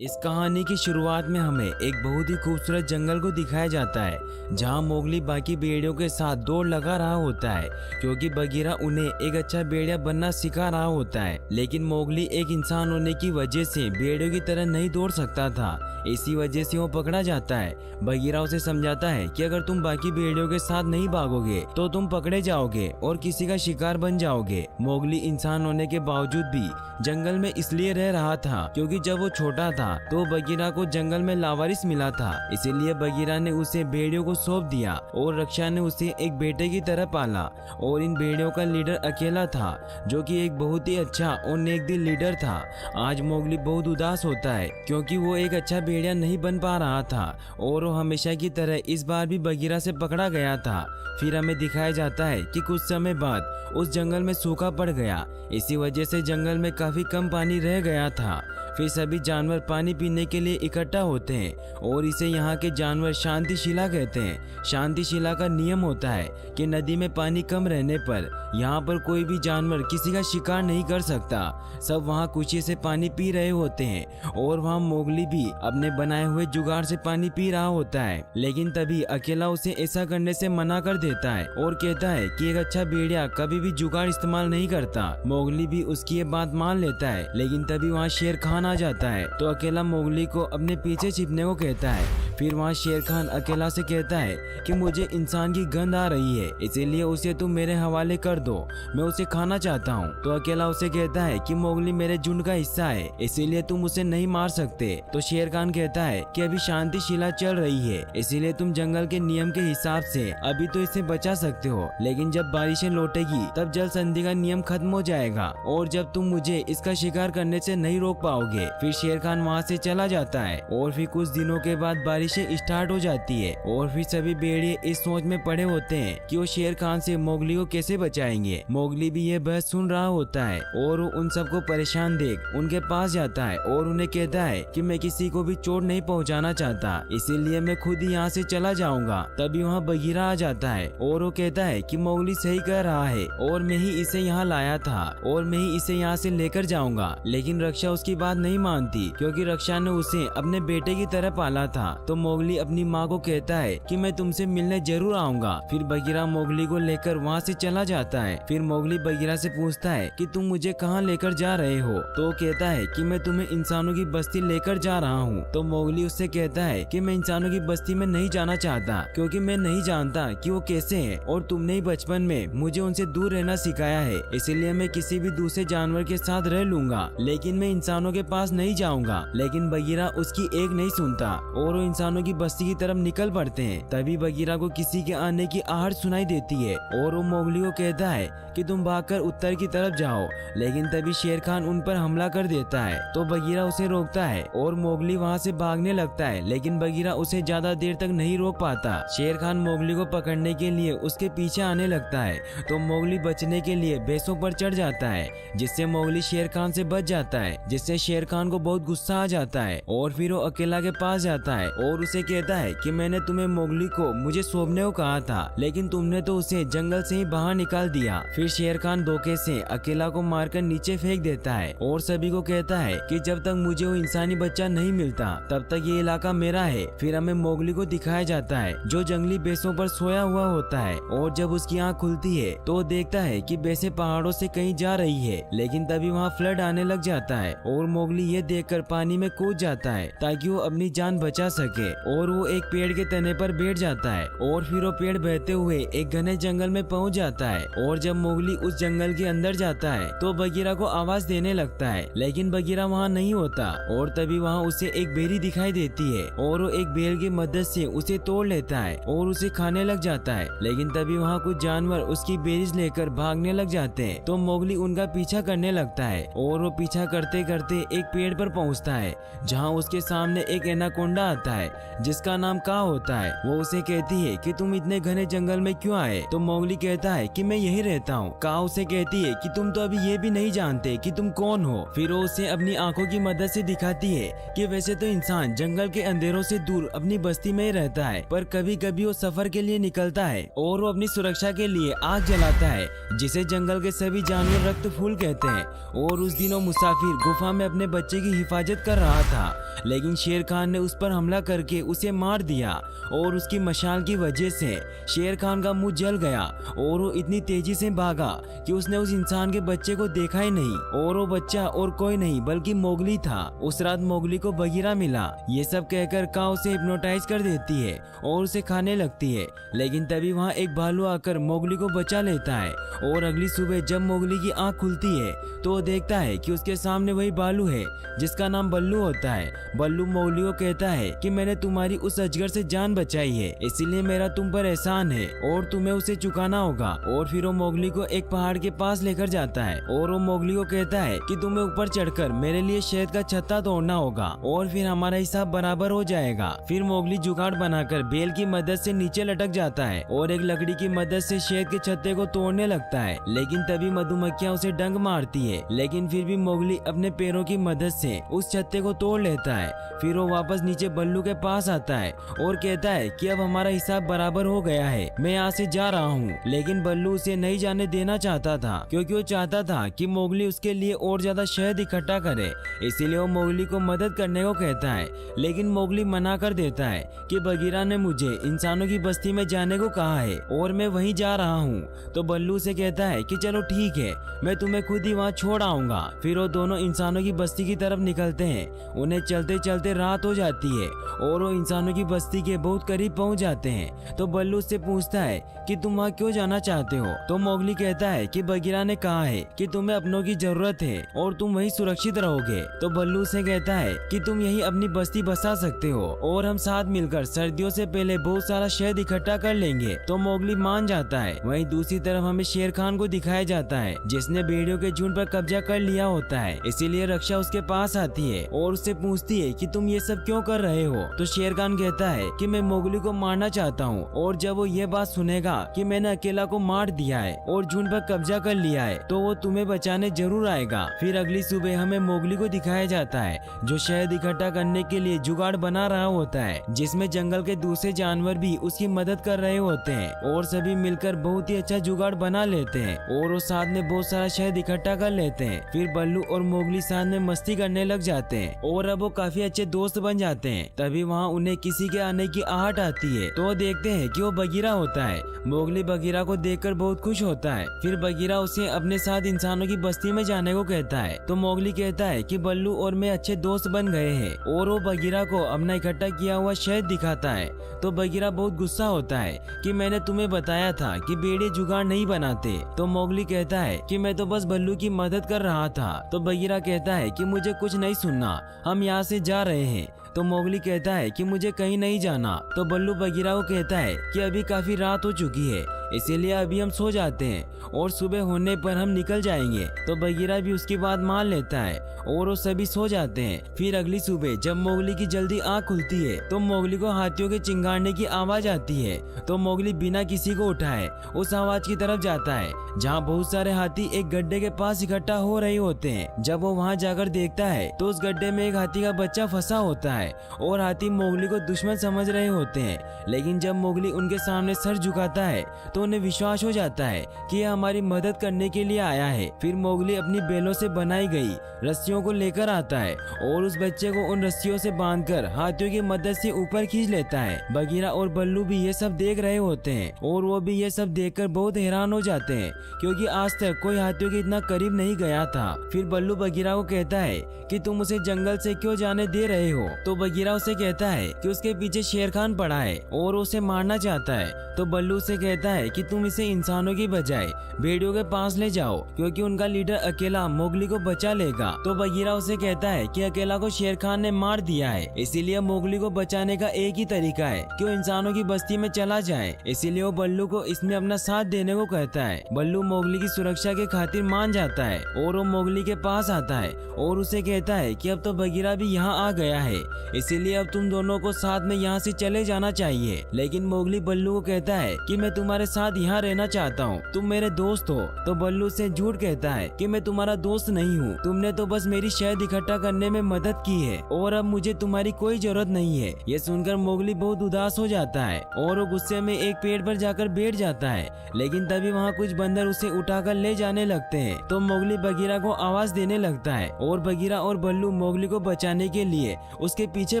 इस कहानी की शुरुआत में हमें एक बहुत ही खूबसूरत जंगल को दिखाया जाता है जहां मोगली बाकी भेड़ियों के साथ दौड़ लगा रहा होता है क्योंकि बगीरा उन्हें एक अच्छा भेड़िया बनना सिखा रहा होता है। लेकिन मोगली एक इंसान होने की वजह से भेड़ियों की तरह नहीं दौड़ सकता था, इसी वजह से वो पकड़ा जाता है। बगीरा उसे समझाता है कि अगर तुम बाकी भेड़ियों के साथ नहीं भागोगे तो तुम पकड़े जाओगे और किसी का शिकार बन जाओगे। मोगली इंसान होने के बावजूद भी जंगल में इसलिए रह रहा था क्योंकि जब वो छोटा था तो बगीरा को जंगल में लावारिस मिला था, इसीलिए बगीरा ने उसे भेड़ियों को सौंप दिया और रक्षा ने उसे एक बेटे की तरह पाला। और इन भेड़ियों का लीडर अकेला था जो कि एक बहुत ही अच्छा और नेकदिल लीडर था। आज मोगली बहुत उदास होता है क्योंकि वो एक अच्छा भेड़िया नहीं बन पा रहा था और वो हमेशा की तरह इस बार भी बगीरा से पकड़ा गया था। फिर हमें दिखाया जाता है कि कुछ समय बाद उस जंगल में सूखा पड़ गया, इसी वजह से जंगल में काफी कम पानी रह गया था। फिर सभी जानवर पानी पीने के लिए इकट्ठा होते हैं और इसे यहाँ के जानवर शांतिशिला कहते हैं। शांतिशिला का नियम होता है कि नदी में पानी कम रहने पर यहाँ पर कोई भी जानवर किसी का शिकार नहीं कर सकता। सब वहाँ खुशी से पानी पी रहे होते हैं और वहाँ मोगली भी अपने बनाए हुए जुगाड़ से पानी पी रहा होता है। लेकिन तभी अकेला उसे ऐसा करने से मना कर देता है और कहता है कि एक अच्छा भेड़िया कभी भी जुगाड़ इस्तेमाल नहीं करता। मोगली भी उसकी ये बात मान लेता है, लेकिन तभी वहाँ शेर खान आ जाता है तो अकेला मोगली को अपने पीछे छिपने को कहता है। फिर वहाँ शेर खान अकेला से कहता है कि मुझे इंसान की गंध आ रही है, इसीलिए उसे तुम मेरे हवाले कर दो, मैं उसे खाना चाहता हूँ। तो अकेला उसे कहता है कि मोगली मेरे झुंड का हिस्सा है, इसीलिए तुम उसे नहीं मार सकते। तो शेर खान कहता है कि अभी शांतिशिला चल रही है, इसीलिए तुम जंगल के नियम के हिसाब से अभी तो इसे बचा सकते हो, लेकिन जब बारिशें लौटेगी तब जल संधि का नियम खत्म हो जाएगा और जब तुम मुझे इसका शिकार करने से नहीं रोक पाओगे। फिर शेर खान वहाँ से चला जाता है और फिर कुछ दिनों के बाद बारिशें स्टार्ट हो जाती है और फिर सभी भेड़िए इस सोच में पड़े होते हैं कि वो शेर खान से मोगली को कैसे बचाएंगे। मोगली भी ये बहस सुन रहा होता है और वो उन सबको परेशान देख उनके पास जाता है और उन्हें कहता है कि मैं किसी को भी चोट नहीं पहुंचाना चाहता, इसीलिए मैं खुद ही यहाँ से चला जाऊंगा। तभी वहाँ बगीरा आ जाता है और वो कहता है कि मोगली सही कह रहा है और मैं ही इसे यहाँ लाया था और मैं ही इसे यहाँ से लेकर जाऊंगा। लेकिन रक्षा उसकी बात नहीं मानती क्योंकि रक्षा ने उसे अपने बेटे की तरह पाला था। तो मोगली अपनी माँ को कहता है कि मैं तुमसे मिलने जरूर आऊंगा। फिर बगीरा मोगली को लेकर वहाँ से चला जाता है। फिर मोगली बगीरा से पूछता है कि तुम मुझे कहाँ लेकर जा रहे हो। तो कहता है कि मैं तुम्हें इंसानों की बस्ती लेकर जा रहा हूँ। तो मोगली उससे कहता है कि मैं इंसानों की बस्ती में नहीं जाना चाहता क्योंकि मैं नहीं जानता कि वो कैसे है और तुमने ही बचपन में मुझे उनसे दूर रहना सिखाया है, इसीलिए मैं किसी भी दूसरे जानवर के साथ रह लूंगा, लेकिन मैं इंसानों के पास नहीं जाऊंगा। लेकिन बगीरा उसकी एक नहीं सुनता और वो इंसानों की बस्ती की तरफ निकल पड़ते हैं। तभी बगीरा को किसी के आने की आहट सुनाई देती है और वो मोगली को कहता है कि तुम भागकर उत्तर की तरफ जाओ, लेकिन तभी शेर खान उन पर हमला कर देता है। तो बगीरा उसे रोकता है और मोगली वहाँ से भागने लगता है, लेकिन बगीरा उसे ज्यादा देर तक नहीं रोक पाता। शेर खान मोगली को पकड़ने के लिए उसके पीछे आने लगता है तो मोगली बचने के लिए भैंसों पर चढ़ जाता है, जिससे मोगली शेर खान से बच जाता है, जिससे शेर खान को बहुत गुस्सा आ जाता है और फिर वो अकेला के पास जाता है और उसे कहता है कि मैंने तुम्हें मोगली को मुझे सौंपने को कहा था, लेकिन तुमने तो उसे जंगल से ही बाहर निकाल दिया। फिर शेर खान धोखे से अकेला को मारकर नीचे फेंक देता है और सभी को कहता है कि जब तक मुझे वो इंसानी बच्चा नहीं मिलता तब तक ये इलाका मेरा है। फिर हमें मोगली को दिखाया जाता है जो जंगली भैंसों पर सोया हुआ होता है और जब उसकी आँख खुलती है तो वो देखता है कि भैंसें पहाड़ों से कहीं जा रही है, लेकिन तभी वहाँ फ्लड आने लग जाता है और मोगली ये देखकर पानी में कूद जाता है ताकि वो अपनी जान बचा सके और वो एक पेड़ के तने पर बैठ जाता है और फिर वो पेड़ बहते हुए एक घने जंगल में पहुंच जाता है। और जब मोगली उस जंगल के अंदर जाता है तो बगीरा को आवाज देने लगता है, लेकिन बगीरा वहाँ नहीं होता और तभी वहाँ उसे एक बेरी दिखाई देती है और वो एक बेल की मदद से उसे तोड़ लेता है और उसे खाने लग जाता है। लेकिन तभी वहाँ कुछ जानवर उसकी बेरीज लेकर भागने लग जाते हैं तो मोगली उनका पीछा करने लगता है और वो पीछा करते करते एक पेड़ पर पहुँचता है जहाँ उसके सामने एक एनाकोंडा आता है जिसका नाम का होता है। वो उसे कहती है कि तुम इतने घने जंगल में क्यों आए? तो मोगली कहता है कि मैं यही रहता हूँ। का उसे कहती है कि तुम तो अभी ये भी नहीं जानते कि तुम कौन हो। फिर वो उसे अपनी आंखों की मदद से दिखाती है कि वैसे तो इंसान जंगल के अंधेरों से दूर अपनी बस्ती में ही रहता है, पर कभी कभी वो सफर के लिए निकलता है और वो अपनी सुरक्षा के लिए आग जलाता है, जिसे जंगल के सभी जानवर रक्त फूल कहते हैं। और उस दिन वो मुसाफिर गुफा में अपने बच्चे की हिफाजत कर रहा था, लेकिन शेर खान ने उस पर हमला करके उसे मार दिया और उसकी मशाल की वजह से शेर खान का मुंह जल गया और वो इतनी तेजी से भागा कि उसने उस इंसान के बच्चे को देखा ही नहीं। और वो बच्चा और कोई नहीं बल्कि मोगली था। उस रात मोगली को बगीरा मिला। ये सब कहकर का उसे हिप्नोटाइज कर देती है और उसे खाने लगती है, लेकिन तभी वहाँ एक भालू आकर मोगली को बचा लेता है। और अगली सुबह जब मोगली की आंख खुलती है तो वो देखता है कि उसके सामने वही भालू है जिसका नाम बल्लू होता है। बल्लू मोगली को कहता है कि मैंने तुम्हारी उस अजगर से जान बचाई है, इसीलिए मेरा तुम पर एहसान है और तुम्हें उसे चुकाना होगा। और फिर वो मोगली को एक पहाड़ के पास लेकर जाता है और वो मोगली को कहता है कि तुम्हें ऊपर चढ़कर मेरे लिए शहद का छत्ता तोड़ना होगा और फिर हमारा हिसाब बराबर हो जाएगा। फिर मोगली जुगाड़ बनाकर बेल की मदद से नीचे लटक जाता है और एक लकड़ी की मदद से शहद के छत्ते को तोड़ने लगता है, लेकिन तभी मधुमक्खियां उसे डंक मारती है, लेकिन फिर भी मोगली अपने पैरों की मदद से उस छत्ते को तोड़ लेता है। फिर वो वापस नीचे बल्लू के पास आता है और कहता है कि अब हमारा हिसाब बराबर हो गया है, मैं यहाँ से जा रहा हूँ। लेकिन बल्लू उसे नहीं जाने देना चाहता था, क्योंकि वो चाहता था कि मोगली उसके लिए और ज्यादा शहद इकट्ठा करे, इसीलिए वो मोगली को मदद करने को कहता है। लेकिन मोगली मना कर देता है कि बगीरा ने मुझे इंसानों की बस्ती में जाने को कहा है और मैं वहीं जा रहा हूँ। तो बल्लू से कहता है कि चलो ठीक है, मैं तुम्हें खुद ही वहाँ छोड़ आऊंगा। फिर वो दोनों इंसानों की बस्ती की तरफ निकलते हैं। उन्हें चलते चलते रात हो जाती है और वो इंसानों की बस्ती के बहुत करीब पहुँच जाते हैं। तो बल्लू उससे पूछता है कि तुम वहाँ क्यों जाना चाहते हो? तो मोगली कहता है कि बगीरा ने कहा है कि तुम्हें अपनों की जरूरत है और तुम वहीं सुरक्षित रहोगे। तो बल्लू से कहता है कि तुम यहीं अपनी बस्ती बसा सकते हो और हम साथ मिलकर सर्दियों से पहले बहुत सारा शहद इकट्ठा कर लेंगे। तो मोगली मान जाता है। वहीं दूसरी तरफ हमें शेर खान को दिखाया जाता है, जिसने भेड़ियों के झुंड पर कब्जा कर लिया होता है, इसीलिए रक्षा उसके पास आती है और उससे पूछती है कि तुम ये सब क्यों कर रहे हो? तो शेर खान कहता है कि मैं मोगली को मारना चाहता हूँ और जब वो ये बात सुनेगा कि मैंने अकेला को मार दिया है और झुंड पर कब्जा कर लिया है तो वो तुम्हें बचाने जरूर आएगा। फिर अगली सुबह हमें मोगली को दिखाया जाता है जो शहद इकट्ठा करने के लिए जुगाड़ बना रहा होता है, जिसमें जंगल के दूसरे जानवर भी उसकी मदद कर रहे होते हैं और सभी मिलकर बहुत ही अच्छा जुगाड़ बना लेते हैं और वो साथ में बहुत सारा शहद इकट्ठा कर लेते हैं। फिर बल्लू और मोगली साथ में मस्ती करने लग जाते हैं और अब वो काफी अच्छे दोस्त बन जाते हैं। तभी वहाँ उन्हें किसी के आने की आहट आती है तो वो देखते हैं कि वो बगीरा होता है। मोगली बगीरा को देखकर बहुत खुश होता है। फिर बगीरा उसे अपने साथ इंसानों की बस्ती में जाने को कहता है। तो मोगली कहता है कि बल्लू और मैं अच्छे दोस्त बन गए हैं और वो बगीरा को अपना इकट्ठा किया हुआ शहद दिखाता है। तो बगीरा बहुत गुस्सा होता है कि मैंने तुम्हें बताया था कि भेड़िए जुगाड़ नहीं बनाते। तो मोगली कहता है कि मैं तो बस बल्लू की मदद कर रहा था। तो बगीरा कहता है कि मुझे कुछ नहीं सुनना, हम यहाँ से जा रहे हैं। तो मोगली कहता है कि मुझे कहीं नहीं जाना। तो बल्लू बगीरा को कहता है कि अभी काफी रात हो चुकी है, इसीलिए अभी हम सो जाते हैं और सुबह होने पर हम निकल जाएंगे। तो बगीरा भी उसकी बात मान लेता है और वो सभी सो जाते हैं। फिर अगली सुबह जब मोगली की जल्दी आँख खुलती है तो मोगली को हाथियों के चिंगारने की आवाज आती है। तो मोगली बिना किसी को उठाए उस आवाज की तरफ जाता है जहाँ बहुत सारे हाथी एक गड्ढे के पास इकट्ठा हो रहे होते हैं। जब वो वहाँ जाकर देखता है तो उस गड्ढे में एक हाथी का बच्चा फंसा होता है और हाथी मोगली को दुश्मन समझ रहे होते हैं। लेकिन जब मोगली उनके सामने सर झुकाता है तो उन्हें विश्वास हो जाता है कि यह हमारी मदद करने के लिए आया है। फिर मोगली अपनी बैलों से बनाई गई रस्सियों को लेकर आता है और उस बच्चे को उन रस्सियों से बांधकर हाथियों की मदद से ऊपर खींच लेता है। बगीरा और बल्लू भी ये सब देख रहे होते हैं और वो भी ये सब देखकर बहुत हैरान हो जाते हैं, क्योंकि आज तक कोई हाथियों के इतना करीब नहीं गया था। फिर बल्लू बगीरा को कहता है कि तुम उसे जंगल से क्यों जाने दे रहे हो? तो बगीरा उसे कहता है कि उसके पीछे शेर खान पड़ा है और उसे मारना चाहता है। तो बल्लू उसे कहता है है कि तुम इसे इंसानों की बजाय भेड़ियों के पास ले जाओ, क्योंकि उनका लीडर अकेला मोगली को बचा लेगा। तो बगीरा उसे कहता है कि अकेला को शेर खान ने मार दिया है, इसीलिए मोगली को बचाने का एक ही तरीका है कि वो इंसानों की बस्ती में चला जाए। इसीलिए वो बल्लू को इसमें अपना साथ देने को कहता है। बल्लू मोगली की सुरक्षा के खातिर मान जाता है और वो मोगली के पास आता है और उसे कहता है कि अब तो बगीरा भी यहाँ आ गया है, इसीलिए अब तुम दोनों को साथ में यहाँ से चले जाना चाहिए। लेकिन मोगली बल्लू को कहता है कि मैं तुम्हारे साथ यहाँ रहना चाहता हूँ, तुम मेरे दोस्त हो। तो बल्लू से झूठ कहता है कि मैं तुम्हारा दोस्त नहीं हूँ, तुमने तो बस मेरी शहद इकट्ठा करने में मदद की है और अब मुझे तुम्हारी कोई जरूरत नहीं है। ये सुनकर मोगली बहुत उदास हो जाता है और वो गुस्से में एक पेड़ पर जाकर बैठ जाता है। लेकिन तभी वहाँ कुछ बंदर उसे उठाकर ले जाने लगते हैं। तो मोगली बगीरा को आवाज देने लगता है और बगीरा और बल्लू मोगली को बचाने के लिए उसके पीछे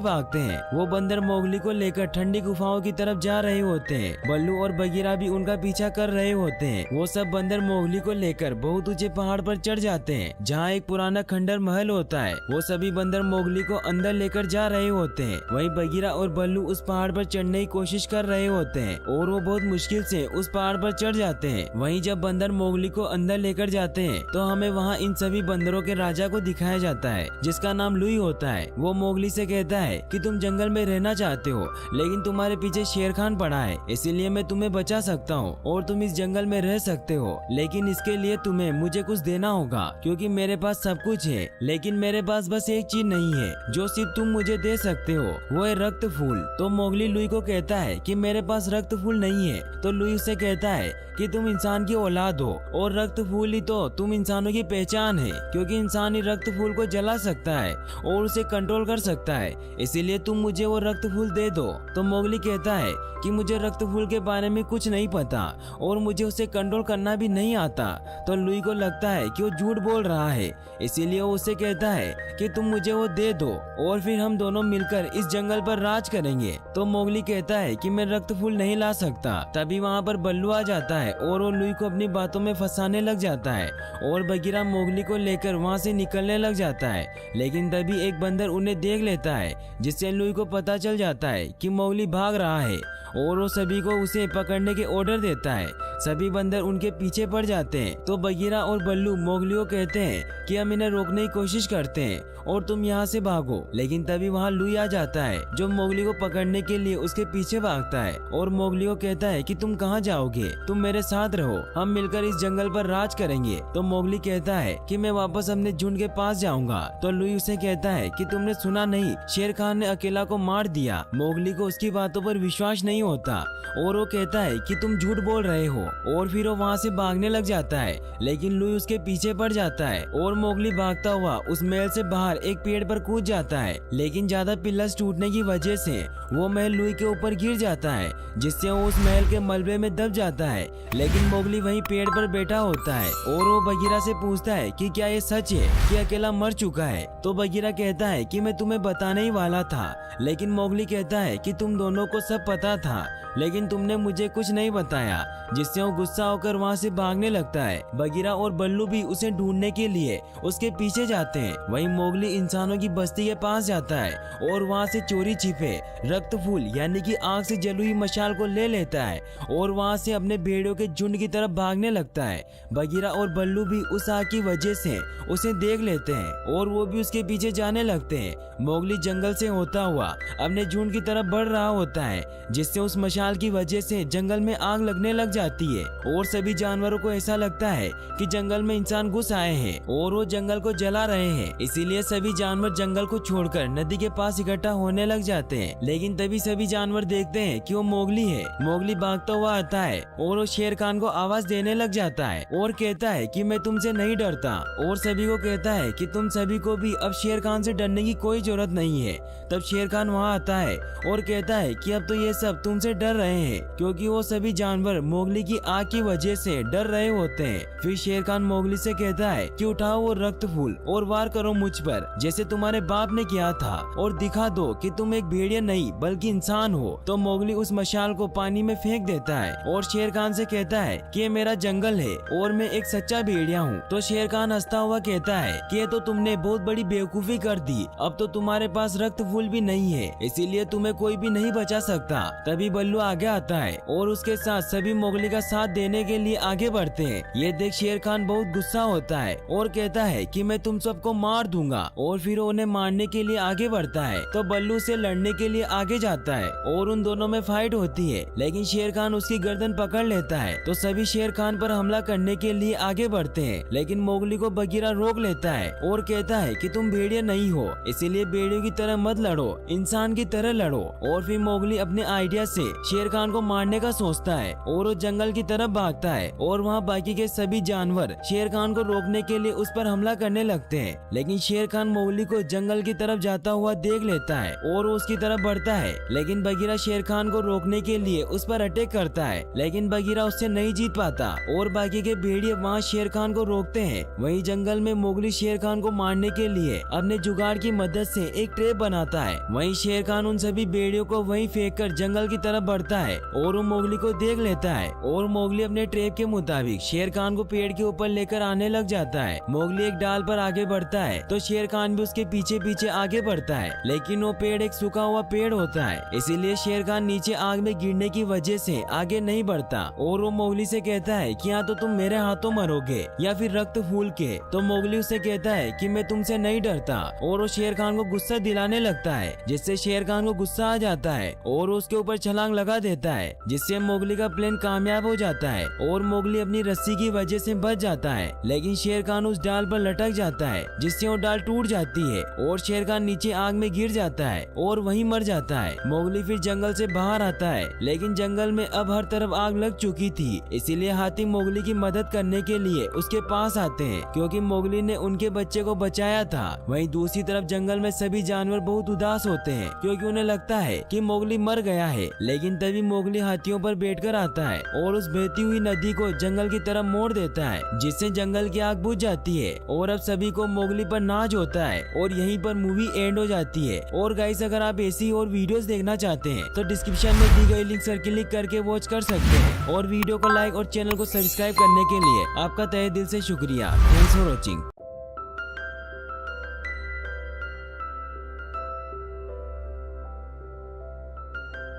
भागते हैं। वो बंदर मोगली को लेकर ठंडी गुफाओं की तरफ जा रहे होते हैं। बल्लू और बगीरा भी उनका पीछा कर रहे होते हैं। वो सब बंदर मोगली को लेकर बहुत ऊंचे पहाड़ पर चढ़ जाते हैं, जहाँ एक पुराना खंडर महल होता है। वो सभी बंदर मोगली को अंदर लेकर जा रहे होते हैं। वहीं बगीरा और बल्लू उस पहाड़ पर चढ़ने की कोशिश कर रहे होते हैं और वो बहुत मुश्किल से उस पहाड़ पर चढ़ जाते हैं। वहीं जब बंदर मोगली को अंदर लेकर जाते हैं तो हमें वहाँ इन सभी बंदरों के राजा को दिखाया जाता है, जिसका नाम लुई होता है। वो मोगली से कहता है कि तुम जंगल में रहना चाहते हो, लेकिन तुम्हारे पीछे शेर खान पड़ा है, इसीलिए मैं तुम्हें बचा सकता हूँ और तुम इस जंगल में रह सकते हो। लेकिन इसके लिए तुम्हें मुझे कुछ देना होगा, क्योंकि मेरे पास सब कुछ है, लेकिन मेरे पास बस एक चीज नहीं है जो सिर्फ तुम मुझे दे सकते हो, वो है रक्त फूल। तो मोगली लुई को कहता है कि मेरे पास रक्त फूल नहीं है। तो लुई उसे कहता है कि तुम इंसान की औलाद हो और रक्त फूल ही तो तुम इंसानों की पहचान है, क्योंकि इंसान ही रक्त फूल को जला सकता है और उसे कंट्रोल कर सकता है, इसीलिए तुम मुझे वो रक्त फूल दे दो। तो मोगली कहता है कि मुझे रक्त फूल के बारे में कुछ नहीं पता और मुझे उसे कंट्रोल करना भी नहीं आता। तो लुई को लगता है कि वो झूठ बोल रहा है, इसीलिए वो उसे कहता है कि तुम मुझे वो दे दो और फिर हम दोनों मिलकर इस जंगल पर राज करेंगे। तो मोगली कहता है कि मैं रक्त फूल नहीं ला सकता। तभी वहाँ पर बल्लू आ जाता है और वो लुई को अपनी बातों में फंसाने लग जाता है और बगीरा मोगली को लेकर वहाँ से निकलने लग जाता है। लेकिन तभी एक बंदर उन्हें देख लेता है, जिससे लुई को पता चल जाता है कि मोगली भाग रहा है और वो सभी को उसे पकड़ने के ऑर्डर देता है। सभी बंदर उनके पीछे पड़ जाते हैं। तो बगीरा और बल्लू मोगली को कहते हैं कि हम इन्हें रोकने की कोशिश करते हैं और तुम यहाँ से भागो। लेकिन तभी वहाँ लुई आ जाता है, जो मोगली को पकड़ने के लिए उसके पीछे भागता है और मोगली को कहता है कि तुम कहाँ जाओगे, तुम मेरे साथ रहो, हम मिलकर इस जंगल पर राज करेंगे। तो मोगली कहता है कि मैं वापस अपने झुंड के पास जाऊंगा। तो लुई उसे कहता है कि तुमने सुना नहीं, शेर खान ने अकेला को मार दिया। मोगली को उसकी बातों पर विश्वास नहीं होता और वो कहता है कि तुम झूठ बोल रहे हो और फिर वो वहाँ से भागने लग जाता है। लेकिन लुई उसके पीछे पड़ जाता है और मोगली भागता हुआ उस महल से बाहर एक पेड़ पर कूद जाता है। लेकिन ज्यादा पिलर्स टूटने की वजह से वो महल लुई के ऊपर गिर जाता है, जिससे वो उस महल के मलबे में दब जाता है। लेकिन मोगली वहीं पेड़ पर बैठा होता है और वो बगीरा से पूछता है कि क्या ये सच है कि अकेला मर चुका है। तो बगीरा कहता है कि मैं तुम्हें बताने ही वाला था, लेकिन मोगली कहता है कि तुम दोनों को सब पता था, लेकिन तुमने मुझे कुछ नहीं बताया, जिससे वो गुस्सा होकर वहाँ से भागने लगता है। बगीरा और बल्लू भी उसे ढूंढने के लिए उसके पीछे जाते हैं। वहीं मोगली इंसानों की बस्ती के पास जाता है और वहाँ से चोरी छिपे रक्त फूल यानी कि आग से जली हुई मशाल को ले लेता है और वहाँ से अपने भेड़ियों के झुंड की तरफ भागने लगता है। बगीरा और बल्लू भी उस आग की वजह से उसे देख लेते हैं और वो भी उसके पीछे जाने लगते हैं। मोगली जंगल से होता हुआ अपने झुंड की तरफ बढ़ रहा होता है, जिससे उस मशाल की वजह से जंगल में आग लगने लग जाती है और सभी जानवरों को ऐसा लगता है कि जंगल में इंसान घुस आए हैं और वो जंगल को जला रहे हैं। इसीलिए सभी जानवर जंगल को छोड़कर नदी के पास इकट्ठा होने लग जाते हैं। लेकिन तभी सभी जानवर देखते हैं कि वो मोगली है। मोगली भागता हुआ आता है और वो शेर खान को आवाज देने लग जाता है और कहता है कि मैं तुमसे नहीं डरता और सभी को कहता है कि तुम सभी को भी अब शेर खान से डरने की कोई जरूरत नहीं है। तब शेर खान वहाँ आता है और कहता है कि अब तो ये सब तुमसे डर रहे हैं, क्योंकि वो सभी जानवर मोगली की आग की वजह से डर रहे होते हैं। फिर शेर खान मोगली से कहता है कि उठाओ वो रक्त फूल और वार करो मुझ पर, जैसे तुम्हारे बाप ने किया था, और दिखा दो कि तुम एक भेड़िया नहीं बल्कि इंसान हो। तो मोगली उस मशाल को पानी में फेंक देता है और शेर खान से कहता है कि ये मेरा जंगल है और मैं एक सच्चा भेड़िया हूँ। तो शेर खान हंसता हुआ कहता है कि ये तो तुमने बहुत बड़ी बेवकूफी कर दी, अब तो तुम्हारे पास रक्त फूल भी नहीं है, इसीलिए तुम्हें कोई भी नहीं बचा सकता। तभी बल्लू आगे आता है और उसके साथ सभी मोगली का साथ देने के लिए आगे बढ़ते हैं। ये देख शेर खान बहुत गुस्सा होता है और कहता है कि मैं तुम सबको मार दूंगा, और फिर उन्हें मारने के लिए आगे बढ़ता है। तो बल्लू से लड़ने के लिए आगे जाता है और उन दोनों में फाइट होती है, लेकिन शेर खान उसकी गर्दन पकड़ लेता है। तो सभी शेर खान पर हमला करने के लिए आगे बढ़ते हैं, लेकिन मोगली को बगीरा रोक लेता है और कहता है कि तुम भेड़िया नहीं हो, इसीलिए भेड़ियों की तरह मत लड़ो, इंसान की तरह लड़ो। और फिर मोगली अपने आइडिया से शेर खान को मारने का सोचता है और वो जंगल की तरफ भागता है, और वहाँ बाकी के सभी जानवर शेर खान को रोकने के लिए उस पर हमला करने लगते हैं। लेकिन शेर खान मोगली को जंगल की तरफ जाता हुआ देख लेता है और उसकी तरफ बढ़ता है, लेकिन बगीरा शेर खान को रोकने के लिए उस पर अटैक करता है, लेकिन बगीरा उससे नहीं जीत पाता और बाकी के भेड़िए वहाँ शेर खान को रोकते हैं। वहीं जंगल में मोगली शेर खान को मारने के लिए अपने जुगाड़ की मदद से एक ट्रैप बनाता है। वहीं शेर खान उन सभी भेड़ियों को वहीं फेंककर जंगल की तरफ बढ़ता है और वो मोगली को देख लेता है, और मोगली अपने ट्रैप के मुताबिक शेर खान को पेड़ के ऊपर लेकर आने लग जाता है। मोगली एक डाल पर आगे बढ़ता है तो शेर खान भी उसके पीछे पीछे आगे बढ़ता है, लेकिन वो पेड़ एक सूखा हुआ पेड़ होता है, इसीलिए शेर खान नीचे आग में गिरने की वजह से आगे नहीं बढ़ता। और वो मोगली से कहता है कि या तो तुम मेरे हाथों मरोगे या फिर रक्त फूल के। तो मोगली उसे कहता है कि मैं तुमसे नहीं डरता, और वो शेर खान को गुस्सा दिलाने लगता है, जिससे शेर खान को गुस्सा आ जाता है और उसके ऊपर छलांग लगा देता है, जिससे मोगली का प्लान कामयाब हो जाता है और मोगली अपनी रस्सी की वजह से बच जाता है। लेकिन शेर खान उस डाल पर लटक जाता है, जिससे वो डाल टूट जाती है और शेर खान नीचे आग में गिर जाता है और वहीं मर जाता है। मोगली फिर जंगल से बाहर आता है, लेकिन जंगल में अब हर तरफ आग लग चुकी थी, इसीलिए हाथी मोगली की मदद करने के लिए उसके पास आते हैं, क्योंकि मोगली ने उनके बच्चे को बचाया था। वहीं दूसरी तरफ जंगल में सभी जानवर बहुत उदास होते हैं, क्योंकि उन्हें लगता है कि मोगली मर गया है। लेकिन तभी मोगली हाथियों पर बैठकर आता है और उस बहती हुई नदी को जंगल की तरफ मोड़ देता है, जिससे जंगल की आग बुझ जाती है और अब सभी को मोगली पर नाज होता है, और यहीं पर मूवी एंड हो जाती है। और गाइस, अगर आप ऐसी और वीडियोस देखना चाहते हैं तो डिस्क्रिप्शन में दी गई लिंक पर क्लिक करके वॉच कर सकते हैं, और वीडियो को लाइक और चैनल को सब्सक्राइब करने के लिए आपका तहे दिल से शुक्रिया। Thanks for watching.